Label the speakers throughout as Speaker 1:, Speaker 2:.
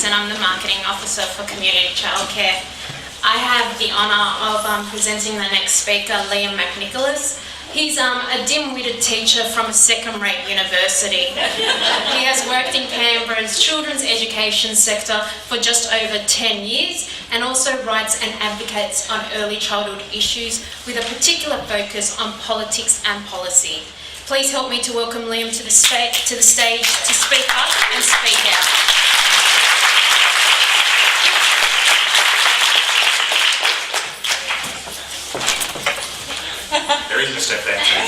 Speaker 1: And I'm the Marketing Officer for Community Child Care. I have the honour of presenting the next speaker, McNicholas. He's a dim-witted teacher from a second-rate university. He has worked in Canberra's children's education sector for just over 10 years and also writes and advocates on early childhood issues with a particular focus on politics and policy. Please help me to welcome Liam to the stage to speak up and speak out.
Speaker 2: There is a step there too.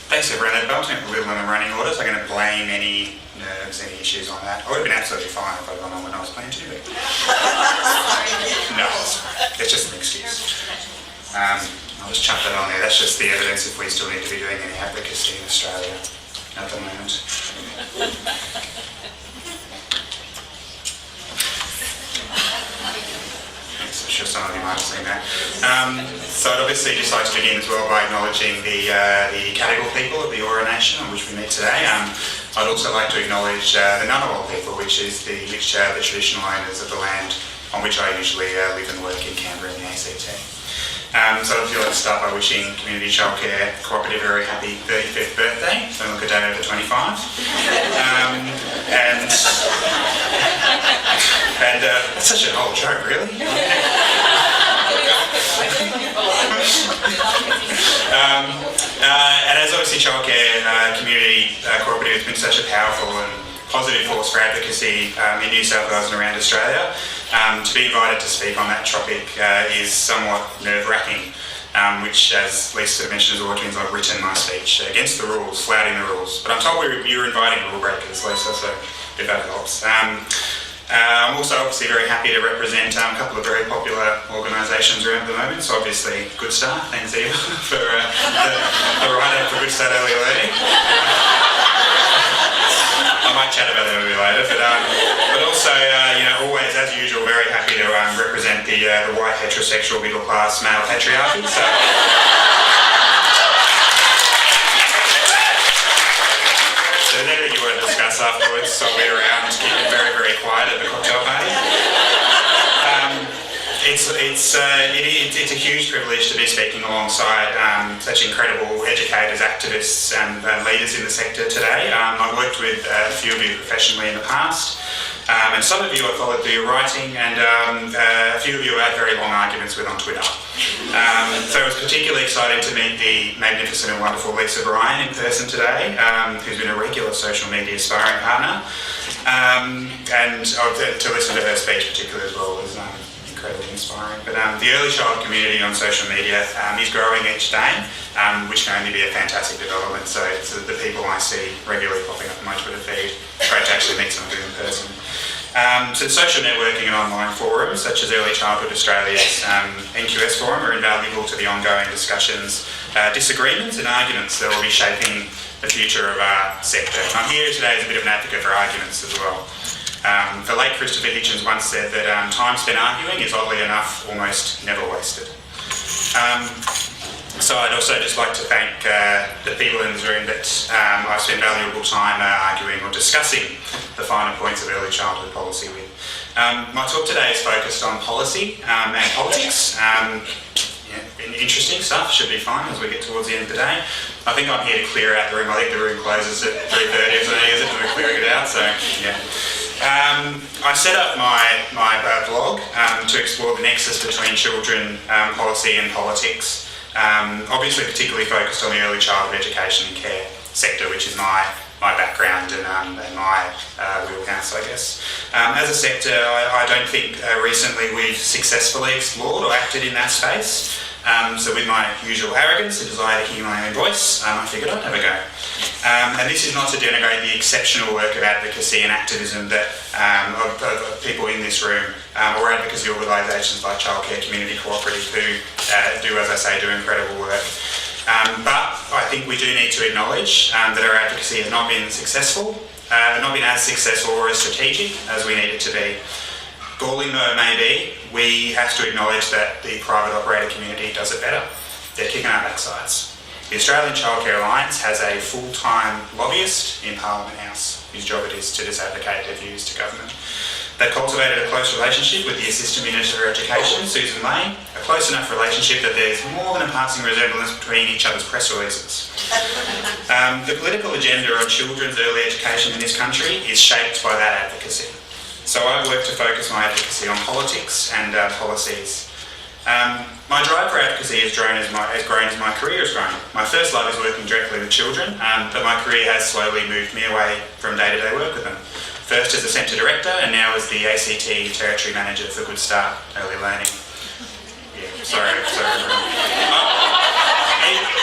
Speaker 2: Thanks everyone. At Belting a little in the running order, so I'm going to blame any nerves, any issues on that. I would have been absolutely fine if I'd gone on when I was planning to, but no, it's just an excuse. I'll just chuck that on there. That's just the evidence if we still need to be doing any advocacy in Australia at the moment. I'm sure some of you might have seen that. So I'd obviously just like to begin as well by acknowledging the Gadigal people of the Eora Nation on which we meet today. I'd also like to acknowledge the Ngunnawal people, which is the traditional owners of the land on which I usually live and work in Canberra in the ACT. So I'd like to start by wishing Community Child Care Co-operative a very happy 35th birthday. Don't look a day over 25. And it's such an old joke, really. And as obviously childcare community cooperative has been such a powerful and positive force for advocacy in New South Wales and around Australia, to be invited to speak on that topic is somewhat nerve-wracking, which, as Lisa mentioned as well, means I've written my speech against the rules, flouting the rules. But I'm told you're inviting rule breakers, Lisa, so if that helps. I'm also obviously very happy to represent a couple of very popular organisations around at the moment. So obviously, Good Start, thanks Eva for the write-up for Good Start Early Learning. I might chat about that a bit later, but also, always as usual, very happy to represent the white heterosexual middle class male patriarchy. So whatever you want to discuss afterwards, I'll be around to keep it very, very quiet at the cocktail party. It's a huge privilege to be speaking alongside such incredible educators, activists and leaders in the sector today. I've worked with a few of you professionally in the past, and some of you I followed through your writing, and a few of you I had very long arguments with on Twitter. So it was particularly exciting to meet the magnificent and wonderful Lisa Bryan in person today, who's been a regular social media sparring partner, and to listen to her speech particularly as well was incredibly inspiring. But the early child community on social media is growing each day, which can only be a fantastic development. So it's the people I see regularly popping up on my Twitter feed. Great to actually meet some of them in person. So social networking and online forums such as Early Childhood Australia's NQS forum are invaluable to the ongoing discussions, disagreements and arguments that will be shaping the future of our sector. I'm here today as a bit of an advocate for arguments as well. The late Christopher Hitchens once said that time spent arguing is, oddly enough, almost never wasted. So I'd also just like to thank the people in this room that I've spent valuable time arguing or discussing the finer points of early childhood policy with. My talk today is focused on policy and politics. Interesting stuff, should be fun as we get towards the end of the day. I think I'm here to clear out the room. I think the room closes at 3:30 or something, is it? We're clearing it out, so yeah. I set up my blog to explore the nexus between children policy and politics. Obviously particularly focused on the early childhood education and care sector, which is my background and my wheelhouse, I guess. As a sector, I don't think recently we've successfully explored or acted in that space. So with my usual arrogance, a desire to hear my own voice, I figured I'd have a go. And this is not to denigrate the exceptional work of advocacy and activism that of people in this room, or advocacy organisations like Child Care Co-operative who do, as I say, do incredible work. But I think we do need to acknowledge that our advocacy has not been successful, not been as successful or as strategic as we need it to be. Galling though it may be, we have to acknowledge that the private operator community does it better. They're kicking our backsides. The Australian Child Care Alliance has a full-time lobbyist in Parliament House whose job it is to just advocate their views to government. They've cultivated a close relationship with the Assistant Minister for Education, Susan Lane, a close enough relationship that there's more than a passing resemblance between each other's press releases. The political agenda on children's early education in this country is shaped by that advocacy. So I work to focus my advocacy on politics and policies. My drive for advocacy has grown as my career has grown. My first love is working directly with children, but my career has slowly moved me away from day-to-day work with them. First as the Centre Director and now as the ACT Territory Manager for Good Start Early Learning. Yeah, sorry.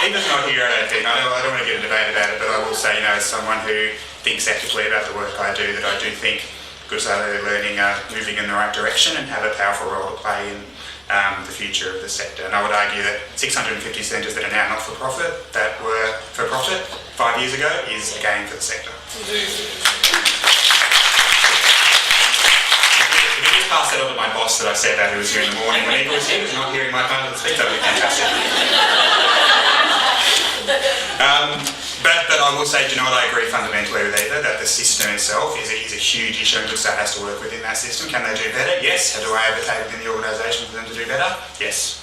Speaker 2: Eva's not here, I don't think. I don't want to get a debate about it, but I will say, as someone who thinks ethically about the work I do, that I do think Good Start Early Learning are moving in the right direction and have a powerful role to play in the future of the sector. And I would argue that 650 centres that are now not for profit, that were for profit 5 years ago, is a gain for the sector. If you just pass that on to my boss that I said that, who was here in the morning when Eva was here, was not hearing my part of the speech, that would be fantastic. But I will say, do you know what, I agree fundamentally with Eva, that the system itself is a huge issue and Good Start has to work within that system. Can they do better? Yes. How do I advocate within the organisation for them to do better? Yes.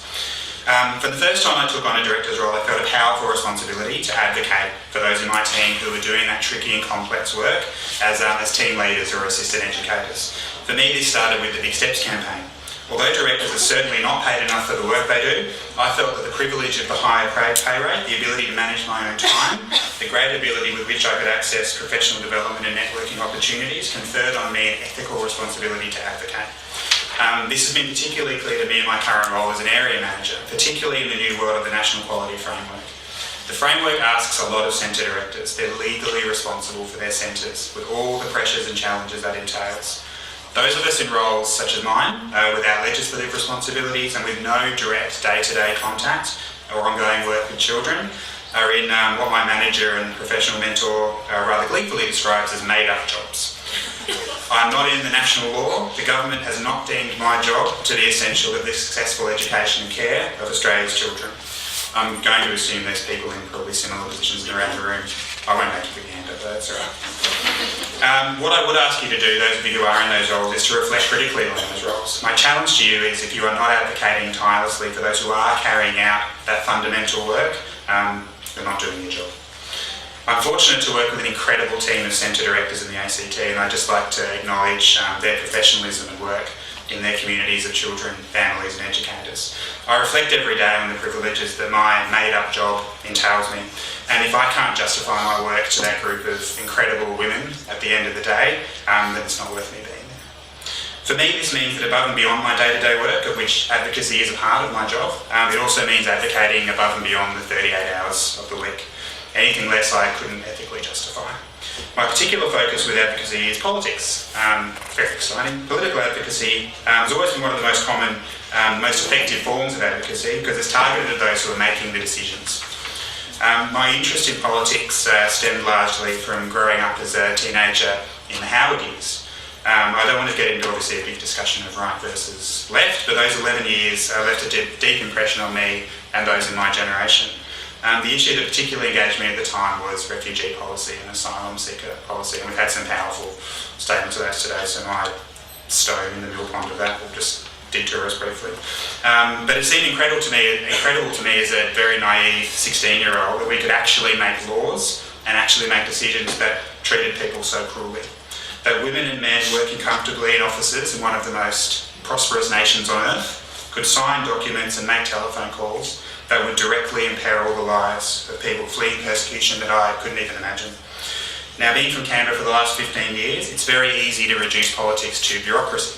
Speaker 2: For the first time I took on a director's role, I felt a powerful responsibility to advocate for those in my team who were doing that tricky and complex work as team leaders or assistant educators. For me, this started with the Big Steps campaign. Although directors are certainly not paid enough for the work they do, I felt that the privilege of the higher pay rate, the ability to manage my own time, the great ability with which I could access professional development and networking opportunities conferred on me an ethical responsibility to advocate. This has been particularly clear to me in my current role as an area manager, particularly in the new world of the National Quality Framework. The framework asks a lot of centre directors. They're legally responsible for their centres, with all the pressures and challenges that entails. Those of us in roles such as mine, without legislative responsibilities and with no direct day-to-day contact or ongoing work with children, are in what my manager and professional mentor rather gleefully describes as made-up jobs. I'm not in the national law. The government has not deemed my job to be essential to the successful education and care of Australia's children. I'm going to assume there's people in probably similar positions around the room. I won't make you put your hand up, that's all right. What I would ask you to do, those of you who are in those roles, is to reflect critically on those roles. My challenge to you is, if you are not advocating tirelessly for those who are carrying out that fundamental work, you're not doing your job. I'm fortunate to work with an incredible team of centre directors in the ACT, and I'd just like to acknowledge their professionalism and work in their communities of children, families and educators. I reflect every day on the privileges that my made-up job entails me, and if I can't justify my work to that group of incredible women at the end of the day, then it's not worth me being there. For me, this means that above and beyond my day-to-day work, of which advocacy is a part of my job, it also means advocating above and beyond the 38 hours of the week. Anything less I couldn't ethically justify. My particular focus with advocacy is politics. Very exciting. Political advocacy has always been one of the most common, most effective forms of advocacy because it's targeted at those who are making the decisions. My interest in politics stemmed largely from growing up as a teenager in the Howard years. I don't want to get into obviously a big discussion of right versus left, but those 11 years left a deep impression on me and those in my generation. The issue that particularly engaged me at the time was refugee policy and asylum seeker policy, and we've had some powerful statements of that today, so my stone in the mill pond of that will just detour us briefly. But it seemed incredible to me as a very naive 16-year-old that we could actually make laws and actually make decisions that treated people so cruelly. That women and men working comfortably in offices in one of the most prosperous nations on earth could sign documents and make telephone calls that would directly imperil the lives of people fleeing persecution that I couldn't even imagine. Now, being from Canberra for the last 15 years, it's very easy to reduce politics to bureaucracy,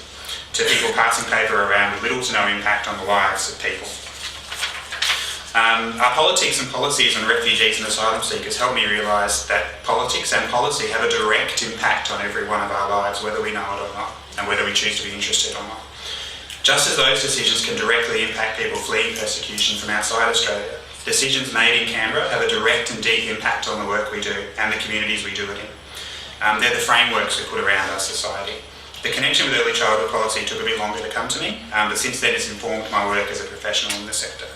Speaker 2: to people passing paper around with little to no impact on the lives of people. Our politics and policies on refugees and asylum seekers help me realise that politics and policy have a direct impact on every one of our lives, whether we know it or not, and whether we choose to be interested or not. Just as those decisions can directly impact people fleeing persecution from outside Australia, decisions made in Canberra have a direct and deep impact on the work we do and the communities we do it in. They're the frameworks we put around our society. The connection with early childhood policy took a bit longer to come to me, but since then it's informed my work as a professional in the sector.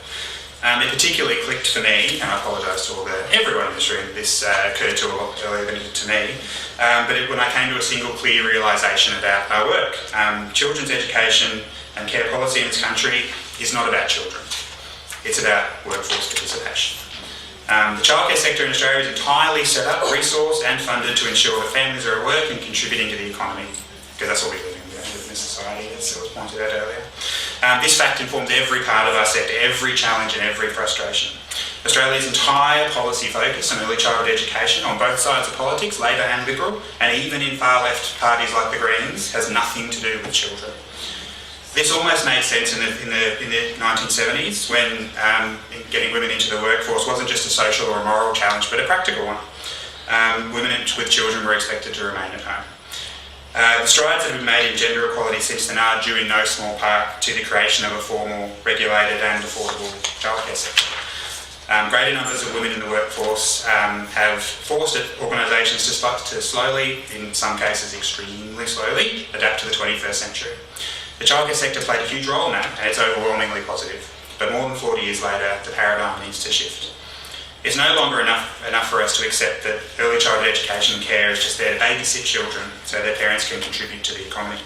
Speaker 2: It particularly clicked for me, and I apologise to everyone in this room, this occurred to a lot earlier than it did to me, when I came to a single clear realisation about our work. Children's education and care policy in this country is not about children. It's about workforce participation. The childcare sector in Australia is entirely set up, resourced and funded to ensure that families are at work and contributing to the economy, because that's what we live in. We don't live in a society, as was pointed out earlier. This fact informs every part of our sector, every challenge and every frustration. Australia's entire policy focus on early childhood education on both sides of politics, Labor and Liberal, and even in far left parties like the Greens, has nothing to do with children. This almost made sense in the 1970s when getting women into the workforce wasn't just a social or a moral challenge, but a practical one. Women with children were expected to remain at home. The strides that have been made in gender equality since then are due in no small part to the creation of a formal, regulated and affordable childcare sector. Greater numbers of women in the workforce have forced organisations to slowly, in some cases extremely slowly, adapt to the 21st century. The childcare sector played a huge role in that, and it's overwhelmingly positive. But more than 40 years later, the paradigm needs to shift. It's no longer enough for us to accept that early childhood education and care is just there to babysit children so their parents can contribute to the economy.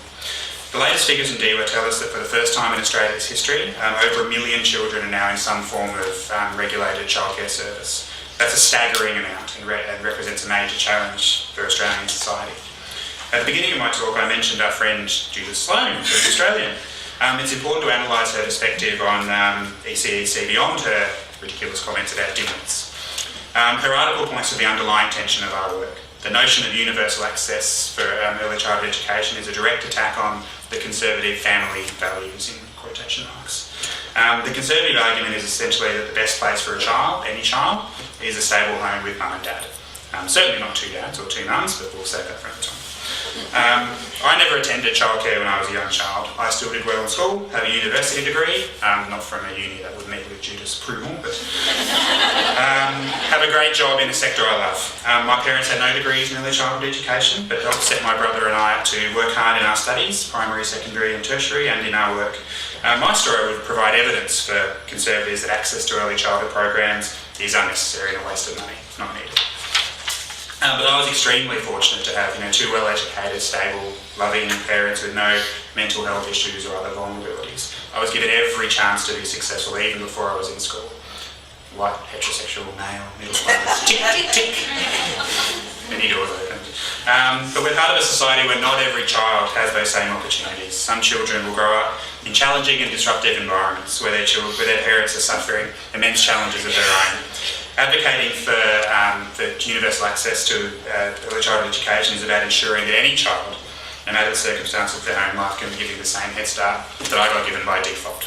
Speaker 2: The latest figures in DEWA tell us that for the first time in Australia's history, over 1 million children are now in some form of regulated childcare service. That's a staggering amount and represents a major challenge for Australian society. At the beginning of my talk, I mentioned our friend Judith Sloan, who's Australian. It's important to analyse her perspective on ECEC beyond her ridiculous comments about Dimwits. Her article points to the underlying tension of our work. The notion of universal access for early childhood education is a direct attack on the conservative family values, in quotation marks. The conservative argument is essentially that the best place for a child, any child, is a stable home with mum and dad. Certainly not 2 dads or 2 mums, but we'll save that for another time. I never attended childcare when I was a young child. I still did well in school, have a university degree, not from a uni that would meet with Judith's approval, but have a great job in a sector I love. My parents had no degrees in early childhood education, but helped set my brother and I up to work hard in our studies, primary, secondary and tertiary, and in our work. My story would provide evidence for conservatives that access to early childhood programs is unnecessary and a waste of money, if not needed. But I was extremely fortunate to have 2 well-educated, stable, loving parents with no mental health issues or other vulnerabilities. I was given every chance to be successful even before I was in school. White, heterosexual, male, middle class, tick, tick, tick. Any doors open. But we're part of a society where not every child has those same opportunities. Some children will grow up in challenging and disruptive environments where their parents are suffering immense challenges of their own. Advocating for universal access to early childhood education is about ensuring that any child, no matter the circumstances of their own life, can be given the same head start that I got given by default.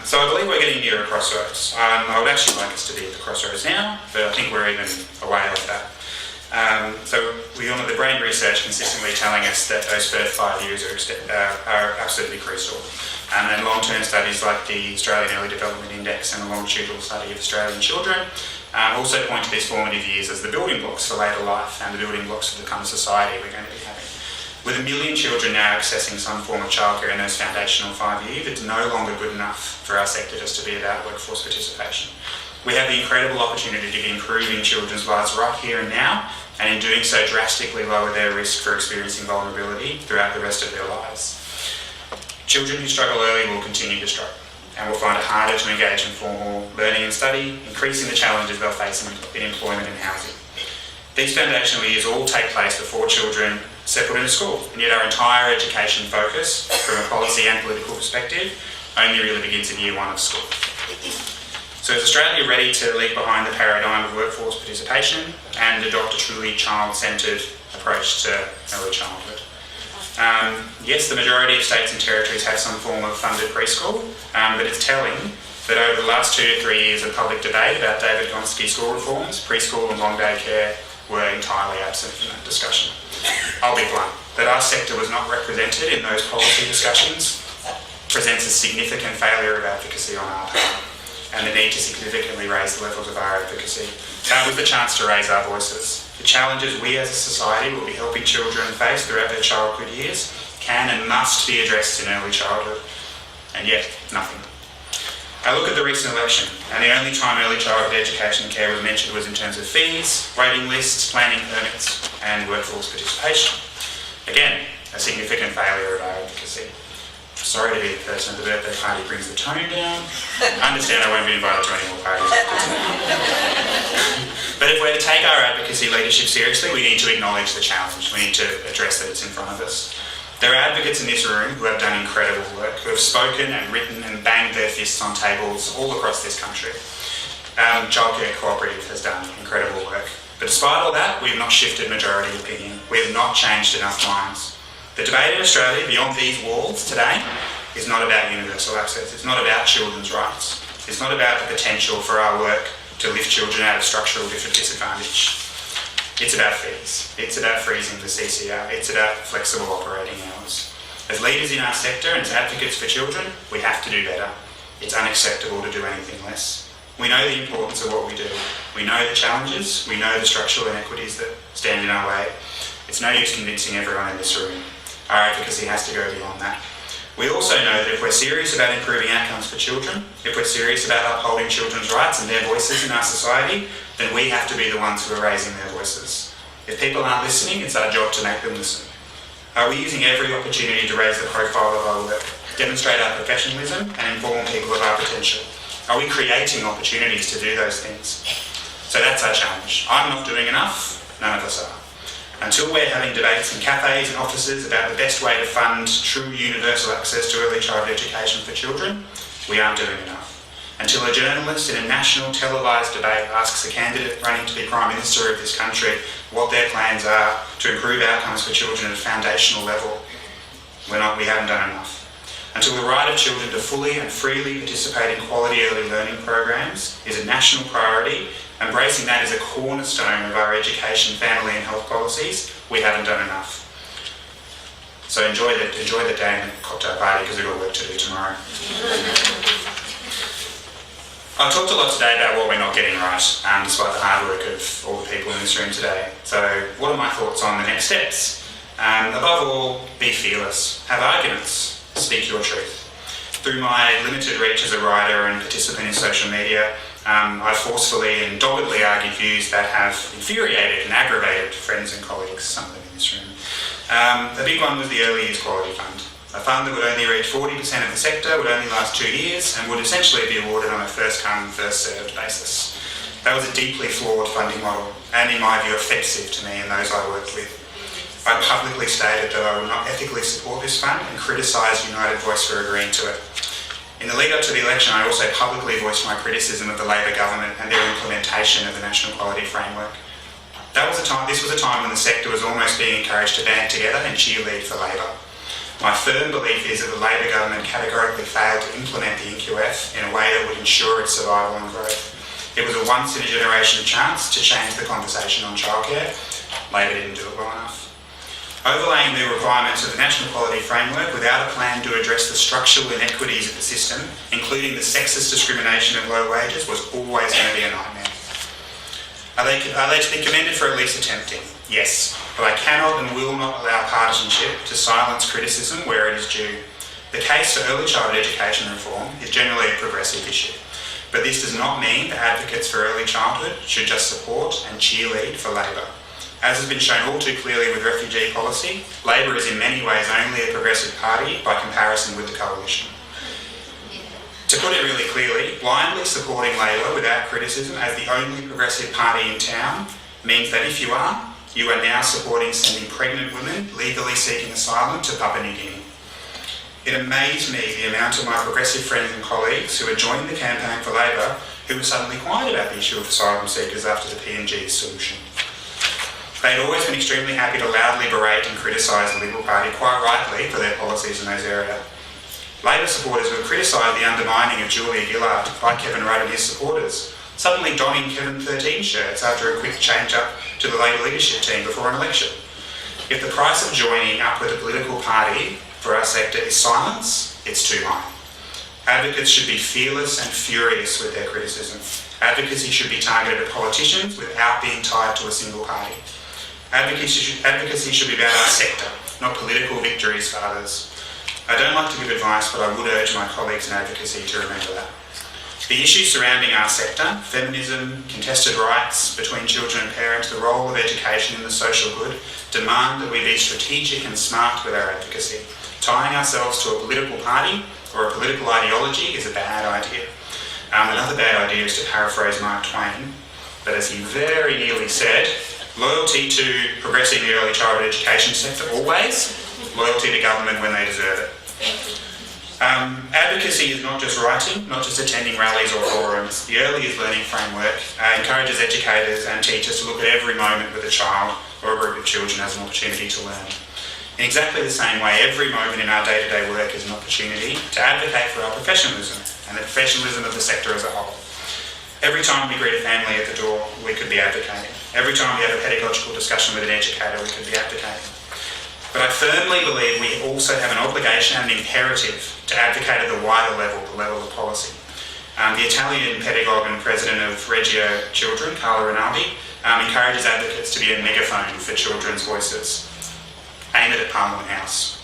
Speaker 2: So I believe we're getting near a crossroads. I would actually like us to be at the crossroads now, but I think we're even away off that. The brain research consistently telling us that those first 5 years are absolutely crucial. And long-term studies like the Australian Early Development Index and the longitudinal study of Australian children also point to these formative years as the building blocks for later life and the building blocks for the kind of society we're going to be having. With 1 million children now accessing some form of childcare in those foundational 5 years, it's no longer good enough for our sector just to be about workforce participation. We have the incredible opportunity to be improving children's lives right here and now, and in doing so drastically lower their risk for experiencing vulnerability throughout the rest of their lives. Children who struggle early will continue to struggle and will find it harder to engage in formal learning and study, increasing the challenges they'll face in employment and housing. These foundational years all take place before children settle into school, and yet our entire education focus, from a policy and political perspective, only really begins in year 1 of school. So is Australia ready to leave behind the paradigm of workforce participation and adopt a truly child-centred approach to early childhood? Yes, the majority of states and territories have some form of funded preschool, but it's telling that over the last 2 to 3 years of public debate about David Gonski's school reforms, preschool and long day care were entirely absent from that discussion. I'll be blunt, that our sector was not represented in those policy discussions presents a significant failure of advocacy on our part and the need to significantly raise the levels of our advocacy. That was the chance to raise our voices. The challenges we as a society will be helping children face throughout their childhood years can and must be addressed in early childhood, and yet nothing. I look at the recent election, and the only time early childhood education and care was mentioned was in terms of fees, waiting lists, planning permits, and workforce participation. Again, a significant failure of our advocacy. Sorry to be the person at the birthday party who brings the tone down. I understand I won't be invited to any more parties. But if we're to take our advocacy leadership seriously, we need to acknowledge the challenge. We need to address that it's in front of us. There are advocates in this room who have done incredible work, who have spoken and written and banged their fists on tables all across this country. Child Care Co-operative has done incredible work. But despite all that, we have not shifted majority opinion. We have not changed enough minds. The debate in Australia beyond these walls today is not about universal access. It's not about children's rights. It's not about the potential for our work to lift children out of structural disadvantage. It's about fees. It's about freezing the CCR. It's about flexible operating hours. As leaders in our sector and as advocates for children, we have to do better. It's unacceptable to do anything less. We know the importance of what we do. We know the challenges. We know the structural inequities that stand in our way. It's no use convincing everyone in this room. Our advocacy has to go beyond that. We also know that if we're serious about improving outcomes for children, if we're serious about upholding children's rights and their voices in our society, then we have to be the ones who are raising their voices. If people aren't listening, it's our job to make them listen. Are we using every opportunity to raise the profile of our work, demonstrate our professionalism and inform people of our potential? Are we creating opportunities to do those things? So that's our challenge. I'm not doing enough, none of us are. Until we're having debates in cafes and offices about the best way to fund true universal access to early childhood education for children, we aren't doing enough. Until a journalist in a national televised debate asks a candidate running to be Prime Minister of this country what their plans are to improve outcomes for children at a foundational level, we haven't done enough. Until the right of children to fully and freely participate in quality early learning programs is a national priority, embracing that as a cornerstone of our education, family and health policies, we haven't done enough. So enjoy the day and the cocktail party because we've got work to do tomorrow. I've talked a lot today about what we're not getting right, despite the hard work of all the people in this room today. So what are my thoughts on the next steps? Above all, be fearless. Have arguments. Speak your truth. Through my limited reach as a writer and participant in social media, I forcefully and doggedly argued views that have infuriated and aggravated friends and colleagues, some of them in this room. The big one was the Early Years Quality Fund. A fund that would only reach 40% of the sector, would only last 2 years, and would essentially be awarded on a first-come, first-served basis. That was a deeply flawed funding model, and in my view, offensive to me and those I worked with. I publicly stated that I would not ethically support this fund and criticised United Voice for agreeing to it. In the lead up to the election, I also publicly voiced my criticism of the Labor government and their implementation of the National Quality Framework. This was a time when the sector was almost being encouraged to band together and cheerlead for Labor. My firm belief is that the Labor government categorically failed to implement the NQF in a way that would ensure its survival and growth. It was a once-in-a-generation chance to change the conversation on childcare. Labor didn't do it well enough. Overlaying the requirements of the National Quality Framework without a plan to address the structural inequities of the system, including the sexist discrimination of low wages, was always going to be a nightmare. Are they to be commended for at least attempting? Yes, but I cannot and will not allow partisanship to silence criticism where it is due. The case for early childhood education reform is generally a progressive issue, but this does not mean that advocates for early childhood should just support and cheerlead for Labor. As has been shown all too clearly with refugee policy, Labor is in many ways only a progressive party by comparison with the coalition. To put it really clearly, blindly supporting Labor without criticism as the only progressive party in town means that if you are now supporting sending pregnant women legally seeking asylum to Papua New Guinea. It amazed me the amount of my progressive friends and colleagues who had joined the campaign for Labor who were suddenly quiet about the issue of asylum seekers after the PNG's solution. They had always been extremely happy to loudly berate and criticise the Liberal Party, quite rightly, for their policies in those areas. Labor supporters would criticise the undermining of Julia Gillard by Kevin Rudd and his supporters, suddenly donning Kevin 13 shirts after a quick change-up to the Labor leadership team before an election. If the price of joining up with a political party for our sector is silence, it's too high. Advocates should be fearless and furious with their criticism. Advocacy should be targeted at politicians without being tied to a single party. Advocacy should be about our sector, not political victories for others. I don't like to give advice, but I would urge my colleagues in advocacy to remember that. The issues surrounding our sector, feminism, contested rights between children and parents, the role of education in the social good, demand that we be strategic and smart with our advocacy. Tying ourselves to a political party or a political ideology is a bad idea. Another bad idea is to paraphrase Mark Twain, but as he very nearly said, loyalty to progressing the early childhood education sector always, loyalty to government when they deserve it. Advocacy is not just writing, not just attending rallies or forums. The Early Years Learning Framework encourages educators and teachers to look at every moment with a child or a group of children as an opportunity to learn. In exactly the same way, every moment in our day-to-day work is an opportunity to advocate for our professionalism and the professionalism of the sector as a whole. Every time we greet a family at the door, we could be advocating. Every time we have a pedagogical discussion with an educator, we could be advocating. But I firmly believe we also have an obligation and an imperative to advocate at the wider level, the level of policy. The Italian pedagogue and president of Reggio Children, Carlo Rinaldi, encourages advocates to be a megaphone for children's voices. Aim it at Parliament House.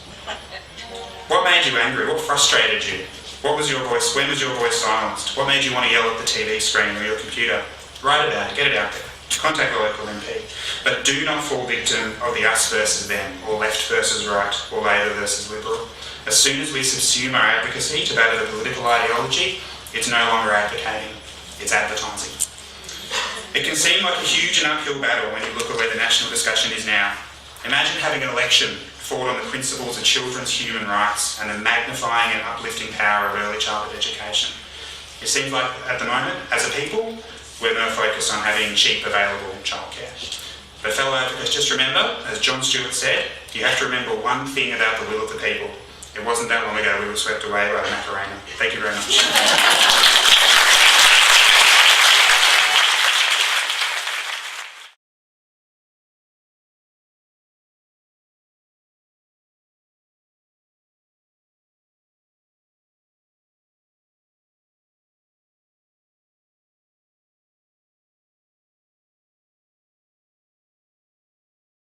Speaker 2: What made you angry? What frustrated you? What was your voice? When was your voice silenced? What made you want to yell at the TV screen or your computer? Write about it, get it out there. Contact the local MP. But do not fall victim of the us versus them, or left versus right, or Labor versus Liberal. As soon as we subsume our advocacy to that of a political ideology, it's no longer advocating, it's advertising. It can seem like a huge and uphill battle when you look at where the national discussion is now. Imagine having an election fought on the principles of children's human rights and the magnifying and uplifting power of early childhood education. It seems like, at the moment, as a people, we're more focused on having cheap, available childcare. But fellow advocates, just remember, as John Stewart said, you have to remember one thing about the will of the people. It wasn't that long ago we were swept away by the Macarena. Thank you very much.